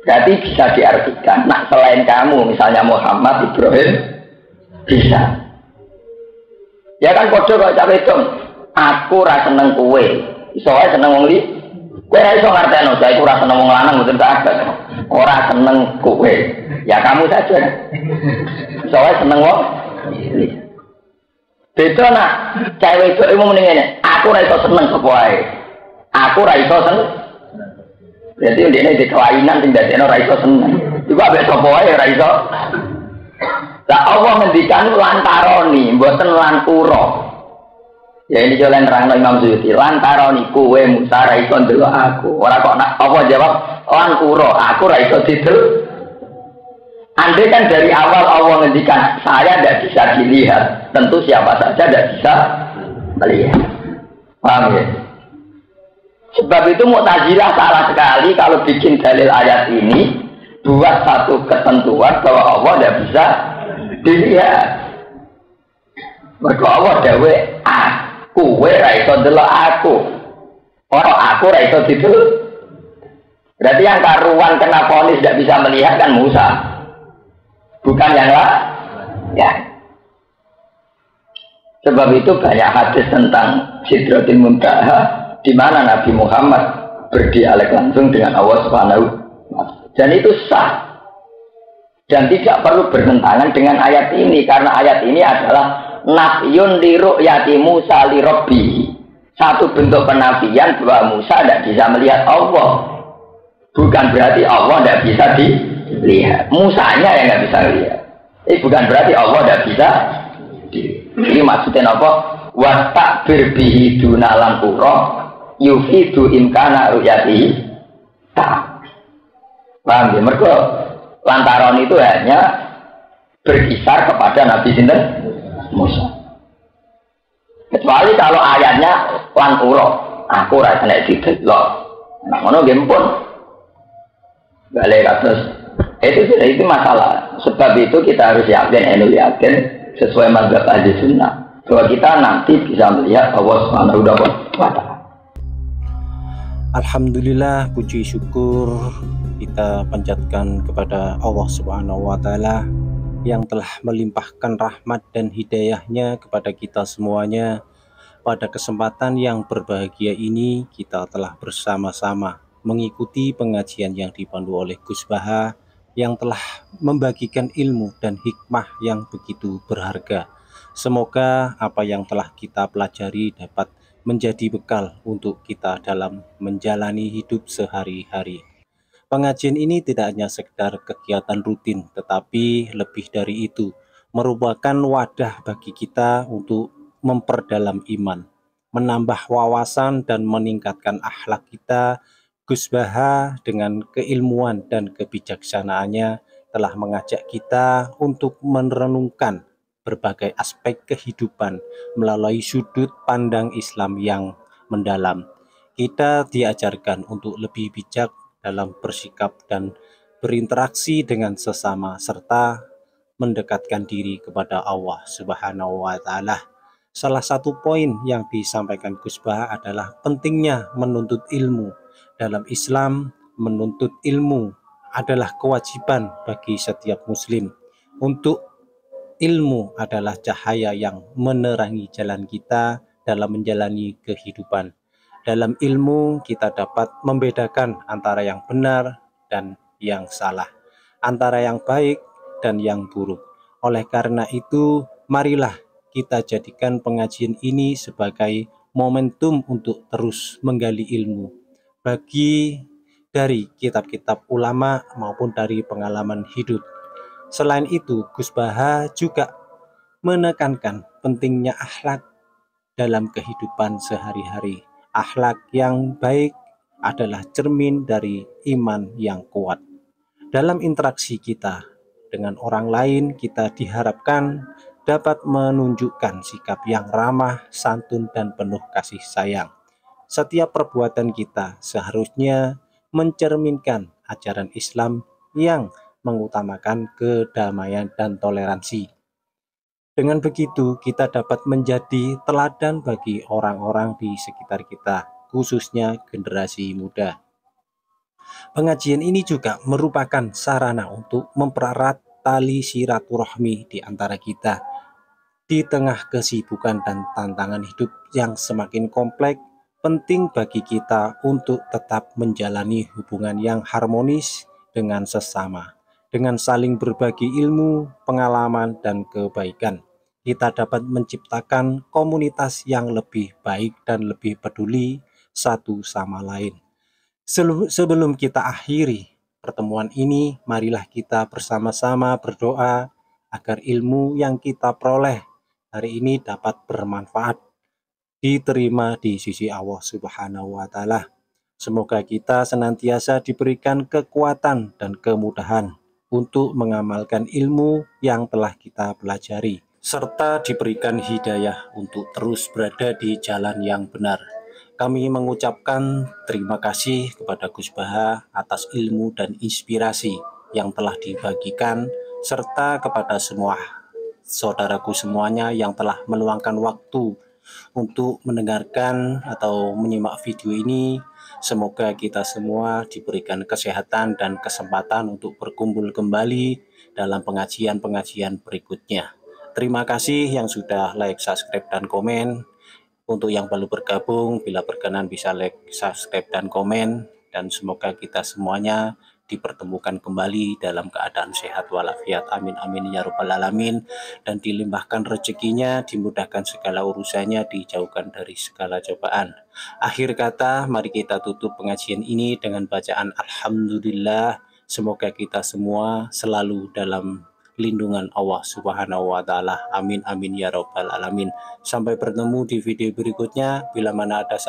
Berarti bisa diartikan, nak selain kamu, misalnya Muhammad, Ibrahim, bisa. Ya kan kode kok cawe dong. Aku rasa seneng kue, soalnya seneng wong li. Kue rasa ngerti saya itu rasa seneng wong lanang betul tak ada. Orang seneng kue, ya kamu saja. Soalnya seneng wong li. Beda nak, cewek itu ilmu mendingannya. Aku raiso seneng sepuai. Aku raiso seneng. Jadi ini di kelainan tidak ada raiso seneng. Juga abis sepuai raiso. Nah Allah ngendikan lantaroni, buatan lankuro. Ya ini jalan nerang Imam Suyuti. Lantaroni kuwe Musa raiso dulu aku. Orang kok nak Allah jawab lankuro. Aku raiso dulu. Andai kan dari awal Allah ngendikan saya tidak bisa dilihat, tentu siapa saja tidak bisa melihat. Paham ya? Sebab itu Mu'tazilah salah sekali kalau bikin dalil ayat ini buat satu ketentuan bahwa Allah tidak bisa dilihat. Maka Allah dawe aku, ra iso delok aku. Orang aku ra iso didelok. Berarti yang karuan kena vonis tidak bisa melihat kan Musa. Bukan yang lain, ya. Sebab itu banyak hadis tentang Sidratil Muntaha, di mana Nabi Muhammad berdialek langsung dengan Allah Subhanahu wa Ta'ala. Dan itu sah. Dan tidak perlu bertentangan dengan ayat ini, karena ayat ini adalah nafyun li ru'yati Musa li Rabbi. Satu bentuk penafian bahwa Musa tidak bisa melihat Allah. Bukan berarti Allah tidak bisa dilihat. Musanya yang tidak bisa lihat. Bukan berarti Allah tidak bisa dilihat. Ini maksudnya apa? Wa ta'bir bihi dunalan qura yufidu imkana ru'yati. Paham ya? Mergo lantaran itu hanya berkisar kepada Nabi sinten Musa. Kecuali kalau ayatnya lan qura, aku ora kena didelok. Nah ngono nggih pun balik atas itu masalah. Sebab itu kita harus yakin, yakin sesuai mazhab ahli sunnah bahwa kita nanti bisa melihat Allah Subhanahu wa Ta'ala. Alhamdulillah, puji syukur kita panjatkan kepada Allah Subhanahu wa Ta'ala yang telah melimpahkan rahmat dan hidayahnya kepada kita semuanya. Pada kesempatan yang berbahagia ini kita telah bersama-sama mengikuti pengajian yang dipandu oleh Gus Baha yang telah membagikan ilmu dan hikmah yang begitu berharga. Semoga apa yang telah kita pelajari dapat menjadi bekal untuk kita dalam menjalani hidup sehari-hari. Pengajian ini tidak hanya sekedar kegiatan rutin, tetapi lebih dari itu, merupakan wadah bagi kita untuk memperdalam iman, menambah wawasan dan meningkatkan akhlak kita. Gus Baha dengan keilmuan dan kebijaksanaannya telah mengajak kita untuk merenungkan berbagai aspek kehidupan melalui sudut pandang Islam yang mendalam. Kita diajarkan untuk lebih bijak dalam bersikap dan berinteraksi dengan sesama serta mendekatkan diri kepada Allah Subhanahu wa taala. Salah satu poin yang disampaikan Gus Bah adalah pentingnya menuntut ilmu. Dalam Islam, menuntut ilmu adalah kewajiban bagi setiap muslim. Untuk ilmu adalah cahaya yang menerangi jalan kita dalam menjalani kehidupan. Dalam ilmu kita dapat membedakan antara yang benar dan yang salah, antara yang baik dan yang buruk. Oleh karena itu, marilah kita jadikan pengajian ini sebagai momentum untuk terus menggali ilmu, bagi dari kitab-kitab ulama maupun dari pengalaman hidup. Selain itu, Gus Baha juga menekankan pentingnya akhlak dalam kehidupan sehari-hari. Akhlak yang baik adalah cermin dari iman yang kuat. Dalam interaksi kita dengan orang lain, kita diharapkan dapat menunjukkan sikap yang ramah, santun, dan penuh kasih sayang. Setiap perbuatan kita seharusnya mencerminkan ajaran Islam yang mengutamakan kedamaian dan toleransi. Dengan begitu, kita dapat menjadi teladan bagi orang-orang di sekitar kita, khususnya generasi muda. Pengajian ini juga merupakan sarana untuk mempererat tali silaturahmi di antara kita. Di tengah kesibukan dan tantangan hidup yang semakin kompleks, penting bagi kita untuk tetap menjalani hubungan yang harmonis dengan sesama. Dengan saling berbagi ilmu, pengalaman, dan kebaikan, kita dapat menciptakan komunitas yang lebih baik dan lebih peduli satu sama lain. Sebelum kita akhiri pertemuan ini, marilah kita bersama-sama berdoa agar ilmu yang kita peroleh hari ini dapat bermanfaat, diterima di sisi Allah Subhanahu wa taala. Semoga kita senantiasa diberikan kekuatan dan kemudahan untuk mengamalkan ilmu yang telah kita pelajari, serta diberikan hidayah untuk terus berada di jalan yang benar. Kami mengucapkan terima kasih kepada Gus Baha atas ilmu dan inspirasi yang telah dibagikan, serta kepada semua saudaraku semuanya yang telah meluangkan waktu untuk mendengarkan atau menyimak video ini. Semoga kita semua diberikan kesehatan dan kesempatan untuk berkumpul kembali dalam pengajian-pengajian berikutnya. Terima kasih yang sudah like, subscribe, dan komen. Untuk yang baru bergabung, bila berkenan bisa like, subscribe, dan komen. Dan semoga kita semuanya dipertemukan kembali dalam keadaan sehat walafiat. Amin amin ya rabbal alamin. Dan dilimpahkan rezekinya, dimudahkan segala urusannya, dijauhkan dari segala cobaan. Akhir kata, mari kita tutup pengajian ini dengan bacaan Alhamdulillah. Semoga kita semua selalu dalam lindungan Allah Subhanahu wa taala. Amin amin ya rabbal alamin. Sampai bertemu di video berikutnya. Bila mana ada